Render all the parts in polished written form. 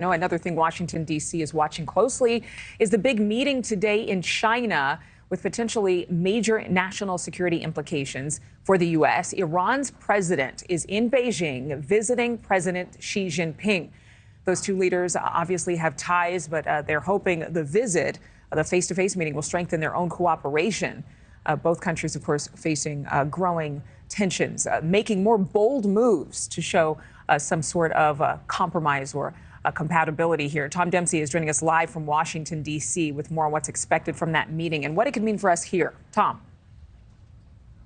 No, another thing Washington, D.C. is watching closely is the big meeting today in China with potentially major national security implications for the U.S. Iran's president is in Beijing visiting President Xi Jinping. Those two leaders obviously have ties, but they're hoping the visit, the face-to-face meeting, will strengthen their own cooperation. Both countries, of course, facing growing tensions, making more bold moves to show some sort of compromise or compatibility here. Tom Dempsey is joining us live from Washington, D.C. with more on what's expected from that meeting and what it could mean for us here. Tom.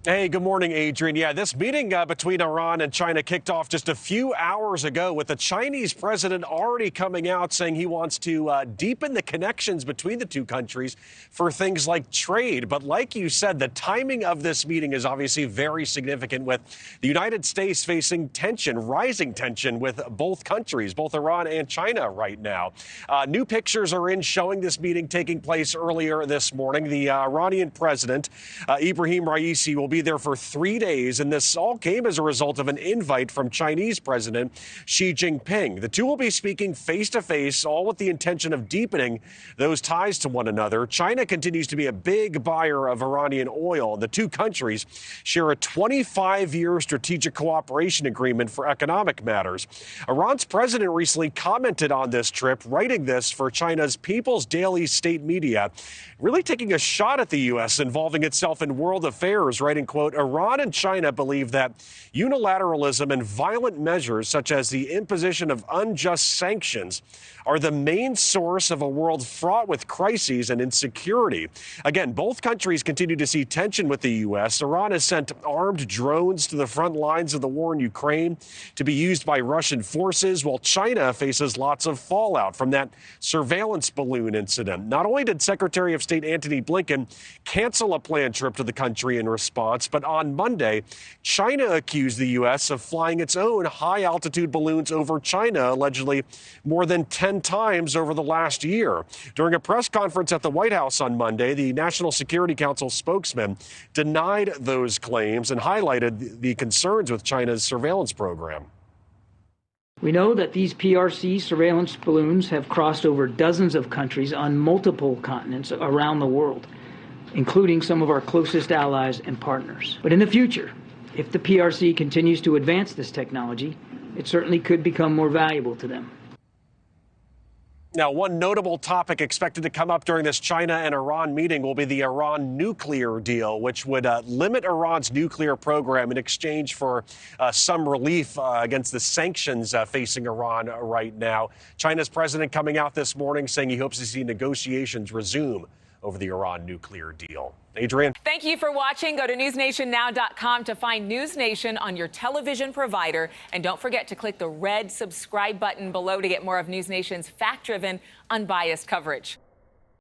Hey, good morning, Adrienne. Yeah, this meeting between Iran and China kicked off just a few hours ago with the Chinese president already coming out saying he wants to deepen the connections between the two countries for things like trade. But like you said, the timing of this meeting is obviously very significant, with the United States facing tension, rising tension with both countries, both Iran and China right now. New pictures are in showing this meeting taking place earlier this morning. The Iranian President Ebrahim Raisi will be there for 3 days, and this all came as a result of an invite from Chinese President Xi Jinping. The two will be speaking face-to-face, all with the intention of deepening those ties to one another. China continues to be a big buyer of Iranian oil. The two countries share a 25-year strategic cooperation agreement for economic matters. Iran's president recently commented on this trip, writing this for China's People's Daily state media, really taking a shot at the U.S. involving itself in world affairs, writing, quote, Iran and China believe that unilateralism and violent measures such as the imposition of unjust sanctions are the main source of a world fraught with crises and insecurity. Again, both countries continue to see tension with the U.S. Iran has sent armed drones to the front lines of the war in Ukraine to be used by Russian forces, while China faces lots of fallout from that surveillance balloon incident. Not only did Secretary of State Antony Blinken cancel a planned trip to the country in response, but on Monday, China accused the U.S. of flying its own high-altitude balloons over China, allegedly more than 10 times over the last year. During a press conference at the White House on Monday, the National Security Council spokesman denied those claims and highlighted the concerns with China's surveillance program. We know that these PRC surveillance balloons have crossed over dozens of countries on multiple continents around the world, including some of our closest allies and partners. But in the future, if the PRC continues to advance this technology, it certainly could become more valuable to them. Now, one notable topic expected to come up during this China and Iran meeting will be the Iran nuclear deal, which would limit Iran's nuclear program in exchange for some relief against the sanctions facing Iran right now. China's president coming out this morning saying he hopes to see negotiations resume over the Iran nuclear deal. Adrienne. Thank you for watching. Go to newsnationnow.com to find NewsNation on your television provider. And don't forget to click the red subscribe button below to get more of NewsNation's fact-driven, unbiased coverage.